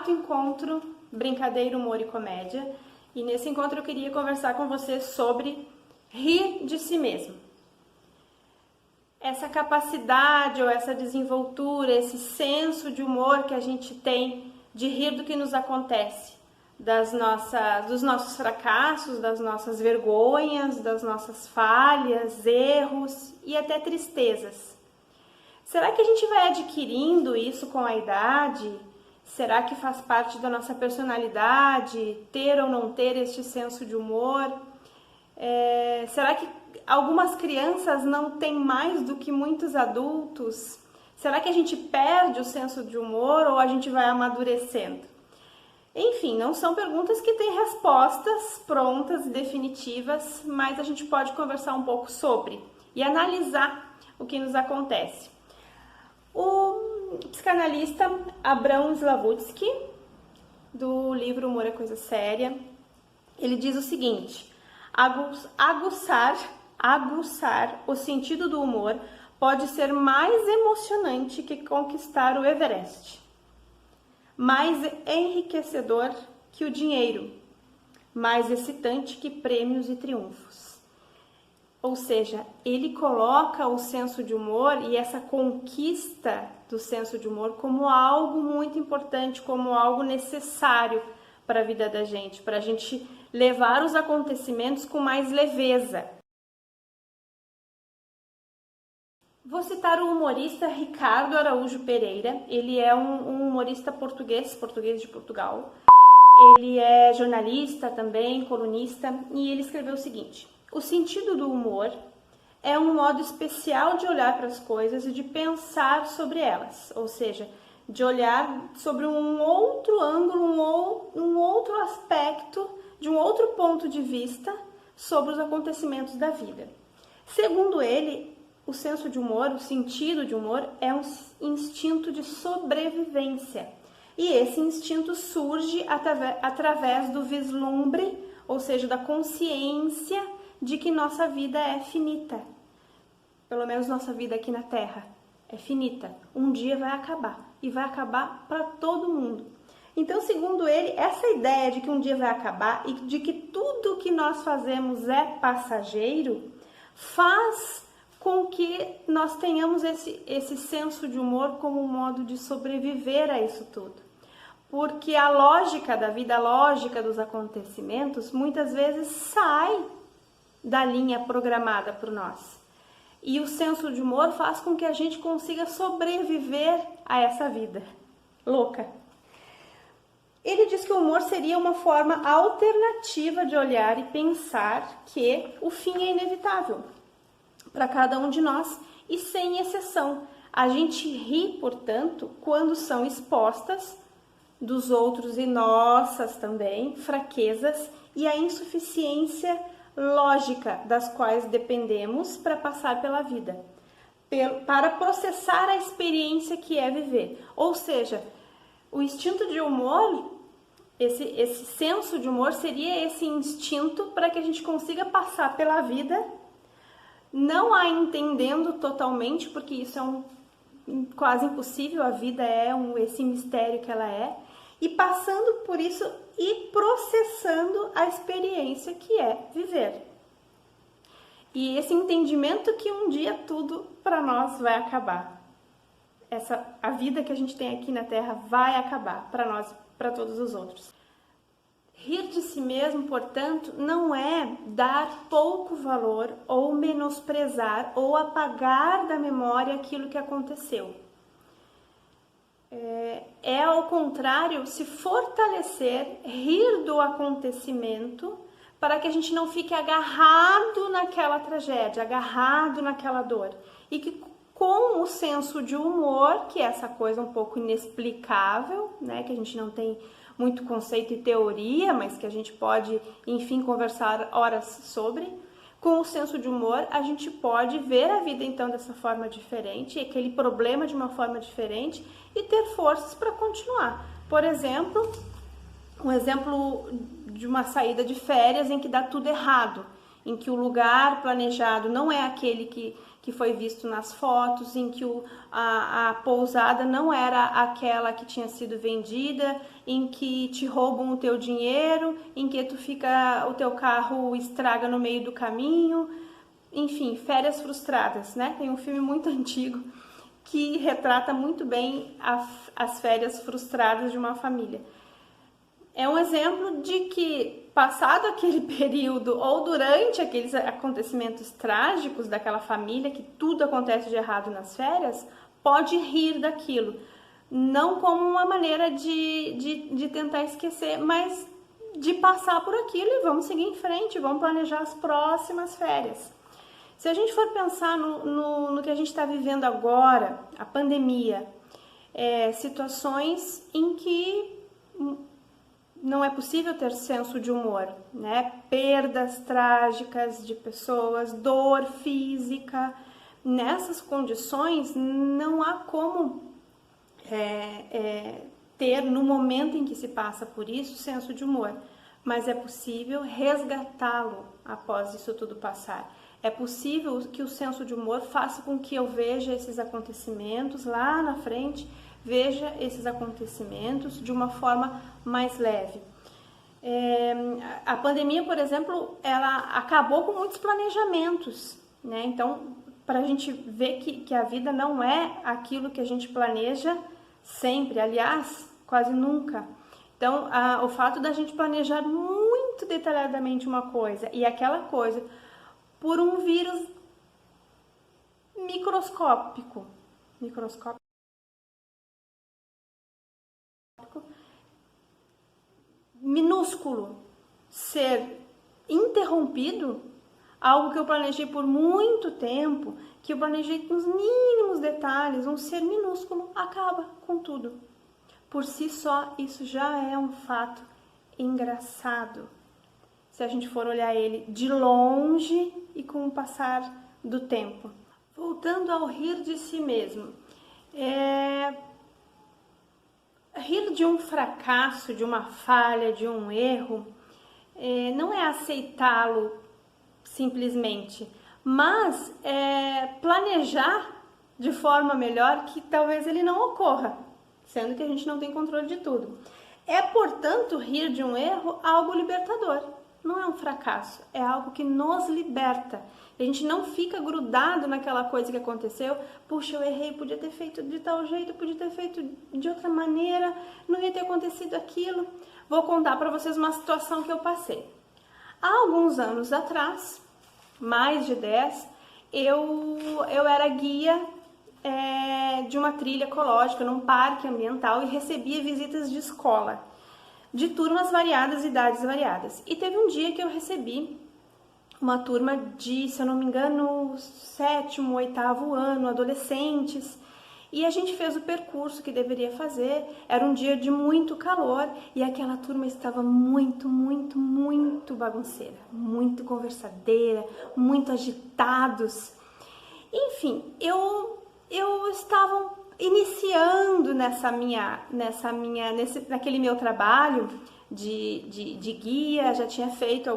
4º encontro Brincadeira, Humor e Comédia. E nesse encontro eu queria conversar com vocês sobre rir de si mesmo. Essa capacidade ou essa desenvoltura, esse senso de humor que a gente tem de rir do que nos acontece, dos nossos fracassos, das nossas vergonhas, das nossas falhas, erros e até tristezas. Será que a gente vai adquirindo isso com a idade? Será que faz parte da nossa personalidade ter ou não ter este senso de humor? Será que algumas crianças não têm mais do que muitos adultos? Será que a gente perde o senso de humor ou a gente vai amadurecendo? Enfim, não são perguntas que têm respostas prontas e definitivas, mas a gente pode conversar um pouco sobre e analisar o que nos acontece. O psicanalista Abrão Slavutsky, do livro Humor é Coisa Séria, ele diz o seguinte: aguçar o sentido do humor pode ser mais emocionante que conquistar o Everest, mais enriquecedor que o dinheiro, mais excitante que prêmios e triunfos. Ou seja, ele coloca o senso de humor e essa conquista do senso de humor como algo muito importante, como algo necessário para a vida da gente, para a gente levar os acontecimentos com mais leveza. Vou citar o humorista Ricardo Araújo Pereira. Ele é um humorista português de Portugal. Ele é jornalista também, colunista, e ele escreveu o seguinte: o sentido do humor é um modo especial de olhar para as coisas e de pensar sobre elas, ou seja, de olhar sobre um outro ângulo, um outro aspecto, de um outro ponto de vista sobre os acontecimentos da vida. Segundo ele, o senso de humor, o sentido de humor é um instinto de sobrevivência. E esse instinto surge através do vislumbre, ou seja, da consciência de que nossa vida é finita. Pelo menos nossa vida aqui na Terra é finita. Um dia vai acabar, e vai acabar para todo mundo. Então, segundo ele, essa ideia de que um dia vai acabar e de que tudo que nós fazemos é passageiro faz com que nós tenhamos esse senso de humor como um modo de sobreviver a isso tudo. Porque a lógica da vida, a lógica dos acontecimentos, muitas vezes sai da linha programada por nós. E o senso de humor faz com que a gente consiga sobreviver a essa vida louca. Ele diz que o humor seria uma forma alternativa de olhar e pensar que o fim é inevitável para cada um de nós e sem exceção. A gente ri, portanto, quando são expostas dos outros e nossas também fraquezas e a insuficiência lógica das quais dependemos para passar pela vida, para processar a experiência que é viver. Ou seja, o instinto de humor, esse senso de humor seria esse instinto para que a gente consiga passar pela vida não a entendendo totalmente, porque isso é quase impossível, a vida é esse mistério que ela é, e passando por isso e processando a experiência que é viver. E esse entendimento que um dia tudo para nós vai acabar. A vida que a gente tem aqui na Terra vai acabar para nós, para todos os outros. Rir de si mesmo, portanto, não é dar pouco valor ou menosprezar ou apagar da memória aquilo que aconteceu. É ao contrário, se fortalecer, rir do acontecimento, para que a gente não fique agarrado naquela tragédia, agarrado naquela dor. E que com o senso de humor, que é essa coisa um pouco inexplicável, né, que a gente não tem muito conceito e teoria, mas que a gente pode, enfim, conversar horas sobre, com o senso de humor, a gente pode ver a vida então dessa forma diferente, aquele problema de uma forma diferente e ter forças para continuar. Por exemplo, um exemplo de uma saída de férias em que dá tudo errado em que o lugar planejado não é aquele que foi visto nas fotos, em que a pousada não era aquela que tinha sido vendida, em que te roubam o teu dinheiro, em que o teu carro estraga no meio do caminho, enfim, férias frustradas, né? Tem um filme muito antigo que retrata muito bem as férias frustradas de uma família. É um exemplo de que, passado aquele período ou durante aqueles acontecimentos trágicos daquela família, que tudo acontece de errado nas férias, pode rir daquilo. Não como uma maneira de tentar esquecer, mas de passar por aquilo e vamos seguir em frente, vamos planejar as próximas férias. Se a gente for pensar no que a gente está vivendo agora, a pandemia, situações em que não é possível ter senso de humor, né? Perdas trágicas de pessoas, dor física. Nessas condições, não há como ter, no momento em que se passa por isso, senso de humor. Mas é possível resgatá-lo após isso tudo passar. É possível que o senso de humor faça com que eu veja esses acontecimentos lá na frente, veja esses acontecimentos de uma forma mais leve. A pandemia, por exemplo, ela acabou com muitos planejamentos, né? Então, para a gente ver que a vida não é aquilo que a gente planeja sempre, aliás, quase nunca. Então, o fato da gente planejar muito detalhadamente uma coisa e aquela coisa por um vírus microscópico, minúsculo, ser interrompido, algo que eu planejei por muito tempo, que eu planejei nos mínimos detalhes, um ser minúsculo acaba com tudo. Por si só, isso já é um fato engraçado, se a gente for olhar ele de longe e com o passar do tempo. Voltando ao rir de si mesmo, rir de um fracasso, de uma falha, de um erro, não é aceitá-lo simplesmente, mas planejar de forma melhor que talvez ele não ocorra, sendo que a gente não tem controle de tudo. Portanto, rir de um erro algo libertador. Não é um fracasso, é algo que nos liberta. A gente não fica grudado naquela coisa que aconteceu. Puxa, eu errei, podia ter feito de tal jeito, podia ter feito de outra maneira, não ia ter acontecido aquilo. Vou contar para vocês uma situação que eu passei. Há alguns anos atrás, mais de 10, eu era guia de uma trilha ecológica num parque ambiental e recebia visitas de escola, de turmas variadas, idades variadas. E teve um dia que eu recebi uma turma de, se eu não me engano, 7º, 8º ano, adolescentes. E a gente fez o percurso que deveria fazer. Era um dia de muito calor e aquela turma estava muito, muito, muito bagunceira, muito conversadeira, muito agitados. Enfim, eu estava iniciando naquele meu trabalho de guia, já tinha feito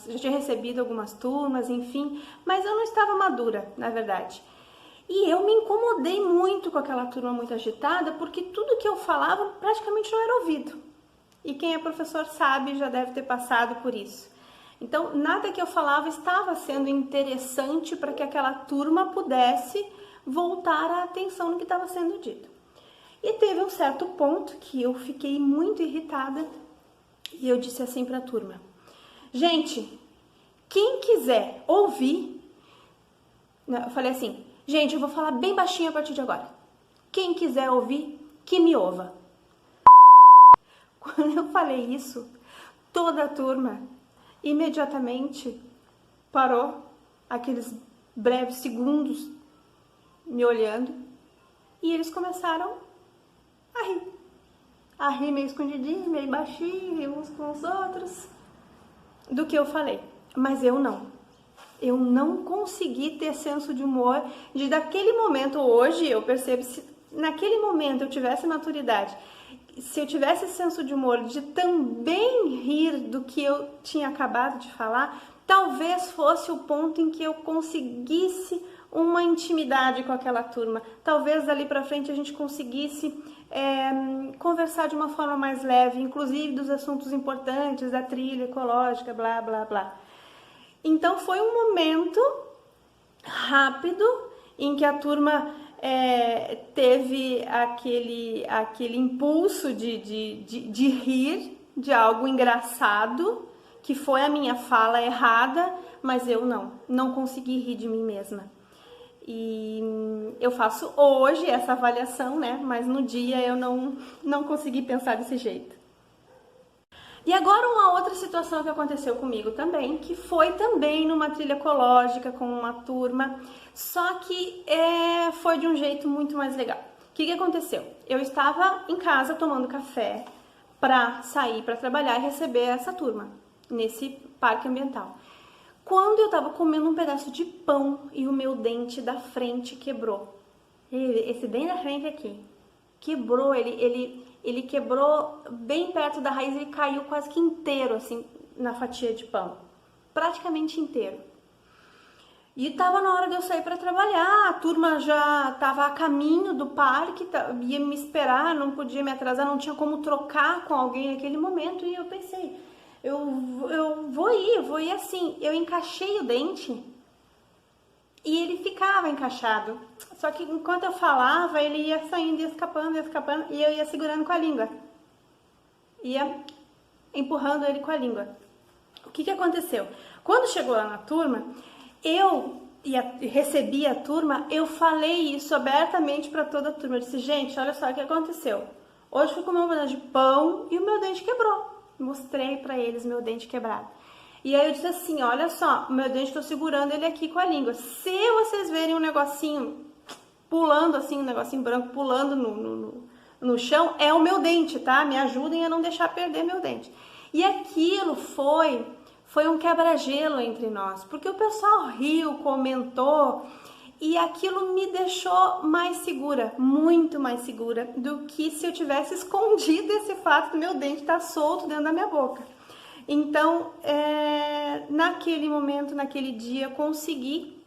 já tinha recebido algumas turmas, enfim, mas eu não estava madura, na verdade. E eu me incomodei muito com aquela turma muito agitada, porque tudo que eu falava praticamente não era ouvido. E quem é professor sabe, já deve ter passado por isso. Então, nada que eu falava estava sendo interessante para que aquela turma pudesse voltar a atenção no que estava sendo dito. E teve um certo ponto que eu fiquei muito irritada e eu disse assim para a turma: gente, quem quiser ouvir, eu falei assim, gente, eu vou falar bem baixinho a partir de agora. Quem quiser ouvir, que me ouva. Quando eu falei isso, toda a turma imediatamente parou, aqueles breves segundos me olhando, e eles começaram a rir meio escondidinho, meio baixinho, rir uns com os outros, do que eu falei. Mas eu não consegui ter senso de humor, de daquele momento, hoje eu percebo, se naquele momento eu tivesse maturidade, se eu tivesse senso de humor de também rir do que eu tinha acabado de falar, talvez fosse o ponto em que eu conseguisse uma intimidade com aquela turma. Talvez dali para frente a gente conseguisse conversar de uma forma mais leve, inclusive dos assuntos importantes, da trilha ecológica, blá, blá, blá. Então foi um momento rápido em que a turma teve aquele impulso de rir de algo engraçado, que foi a minha fala errada, mas eu não consegui rir de mim mesma. E eu faço hoje essa avaliação, né? Mas no dia eu não consegui pensar desse jeito. E agora uma outra situação que aconteceu comigo também, que foi também numa trilha ecológica com uma turma, só que foi de um jeito muito mais legal. O que aconteceu? Eu estava em casa tomando café para sair para trabalhar e receber essa turma nesse parque ambiental. Quando eu estava comendo um pedaço de pão e o meu dente da frente quebrou. Esse dente da frente aqui quebrou, ele quebrou bem perto da raiz, ele caiu quase que inteiro assim na fatia de pão, praticamente inteiro. E estava na hora de eu sair para trabalhar, a turma já estava a caminho do parque, ia me esperar, não podia me atrasar, não tinha como trocar com alguém naquele momento, e eu pensei, eu vou ir assim. Eu encaixei o dente e ele ficava encaixado. Só que enquanto eu falava, ele ia saindo, ia escapando, e eu ia segurando com a língua. Ia empurrando ele com a língua. O que aconteceu? Quando chegou lá na turma, eu recebi a turma, eu falei isso abertamente para toda a turma. Eu disse, gente, olha só o que aconteceu. Hoje fui comer um pedaço de pão e o meu dente quebrou. Mostrei para eles meu dente quebrado. E aí eu disse assim, olha só, meu dente, estou segurando ele aqui com a língua. Se vocês verem um negocinho pulando assim, um negocinho branco pulando no chão, é o meu dente, tá? Me ajudem a não deixar perder meu dente. E aquilo foi um quebra-gelo entre nós, porque o pessoal riu, comentou, e aquilo me deixou mais segura, muito mais segura do que se eu tivesse escondido esse fato do meu dente estar solto dentro da minha boca. Então, naquele momento, naquele dia, eu consegui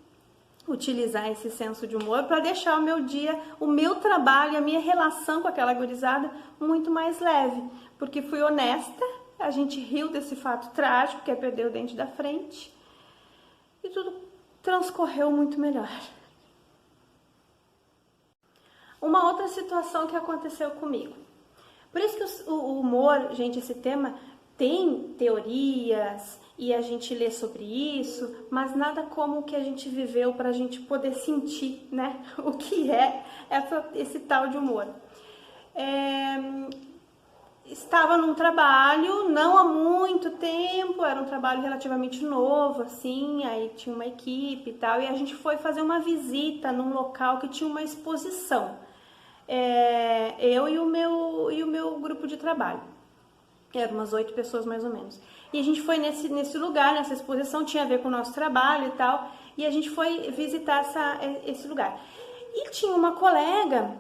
utilizar esse senso de humor para deixar o meu dia, o meu trabalho, a minha relação com aquela gurizada muito mais leve, porque fui honesta, a gente riu desse fato trágico, que é perder o dente da frente, e tudo transcorreu muito melhor. Uma outra situação que aconteceu comigo. Por isso que o humor, gente, esse tema tem teorias e a gente lê sobre isso, mas nada como o que a gente viveu para a gente poder sentir, né, o que é esse tal de humor. Estava num trabalho, não há muito tempo, era um trabalho relativamente novo, assim, aí tinha uma equipe e tal, e a gente foi fazer uma visita num local que tinha uma exposição. Eu e o meu grupo de trabalho. Eram umas 8 pessoas mais ou menos. E a gente foi nesse lugar, nessa exposição, tinha a ver com o nosso trabalho e tal, e a gente foi visitar esse lugar. E tinha uma colega,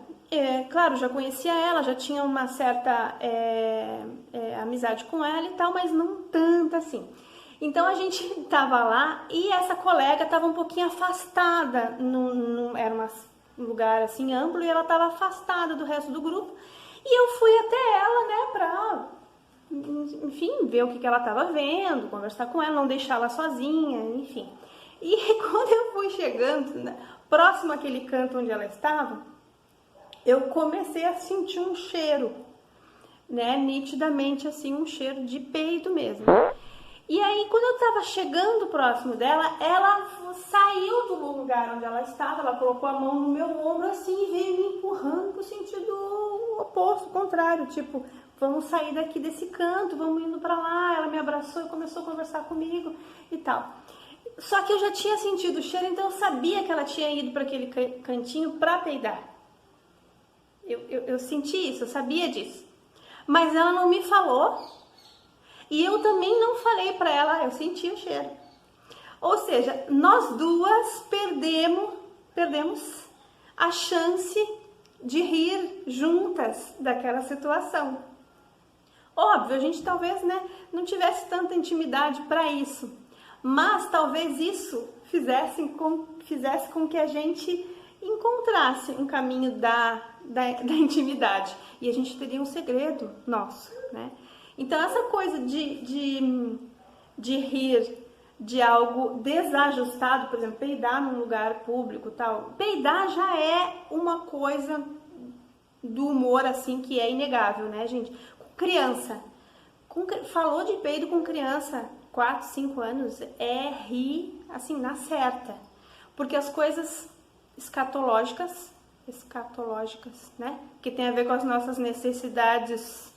claro, já conhecia ela, já tinha uma certa amizade com ela e tal, mas não tanto assim. Então a gente tava lá e essa colega tava um pouquinho afastada, era um lugar assim amplo, e ela tava afastada do resto do grupo. E eu fui até ela, né, pra, enfim, ver o que ela estava vendo, conversar com ela, não deixá-la sozinha, enfim. E quando eu fui chegando, né, próximo àquele canto onde ela estava, eu comecei a sentir um cheiro, né, nitidamente assim, um cheiro de peido mesmo. E aí, quando eu estava chegando próximo dela, ela saiu do lugar onde ela estava, ela colocou a mão no meu ombro assim e veio me empurrando pro sentido oposto, contrário, tipo, vamos sair daqui desse canto, vamos indo para lá. Ela me abraçou e começou a conversar comigo e tal. Só que eu já tinha sentido o cheiro, então eu sabia que ela tinha ido para aquele cantinho para peidar. Eu senti isso, eu sabia disso. Mas ela não me falou. E eu também não falei para ela, eu senti o cheiro. Ou seja, nós duas perdemos a chance de rir juntas daquela situação. Óbvio, a gente talvez, né, não tivesse tanta intimidade para isso. Mas talvez isso fizesse com que a gente encontrasse um caminho da intimidade. E a gente teria um segredo nosso, né? Então, essa coisa de rir de algo desajustado, por exemplo, peidar num lugar público, tal. Peidar já é uma coisa do humor, assim, que é inegável, né, gente? Criança. Falou de peido com criança, 4, 5 anos, é rir, assim, na certa. Porque as coisas escatológicas, né? Que tem a ver com as nossas necessidades,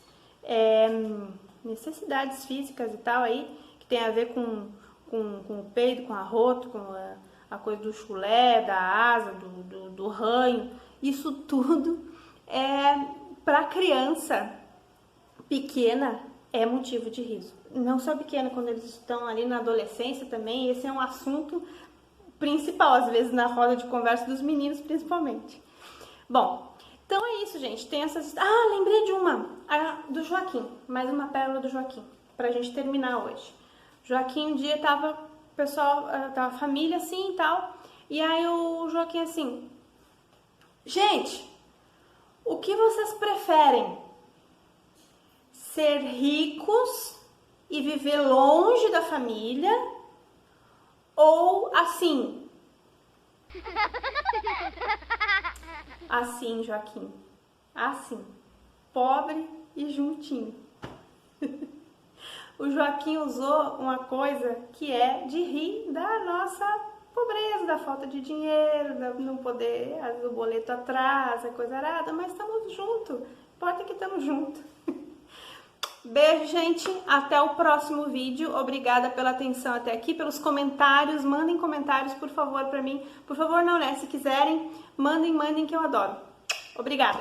necessidades físicas e tal aí, que tem a ver com o peido, com a arroto, com a coisa do chulé, da asa, do ranho. Isso tudo para criança pequena é motivo de riso. Não só pequena, quando eles estão ali na adolescência também, esse é um assunto principal, às vezes na roda de conversa dos meninos, principalmente. Bom, então é isso, gente. Tem essas... Ah, lembrei de uma, do Joaquim. Mais uma pérola do Joaquim, pra gente terminar hoje. Joaquim, um dia tava a família assim e tal, e aí o Joaquim assim: gente, o que vocês preferem? Ser ricos e viver longe da família? Ou assim? Assim, Joaquim. Assim. Pobre e juntinho. O Joaquim usou uma coisa que é de rir da nossa pobreza, da falta de dinheiro, da não poder, às vezes o boleto atrasa, coisa arada, mas estamos juntos. Importa que estamos juntos. Beijo, gente. Até o próximo vídeo. Obrigada pela atenção até aqui, pelos comentários. Mandem comentários, por favor, pra mim. Por favor, não, né? Se quiserem, mandem que eu adoro. Obrigada.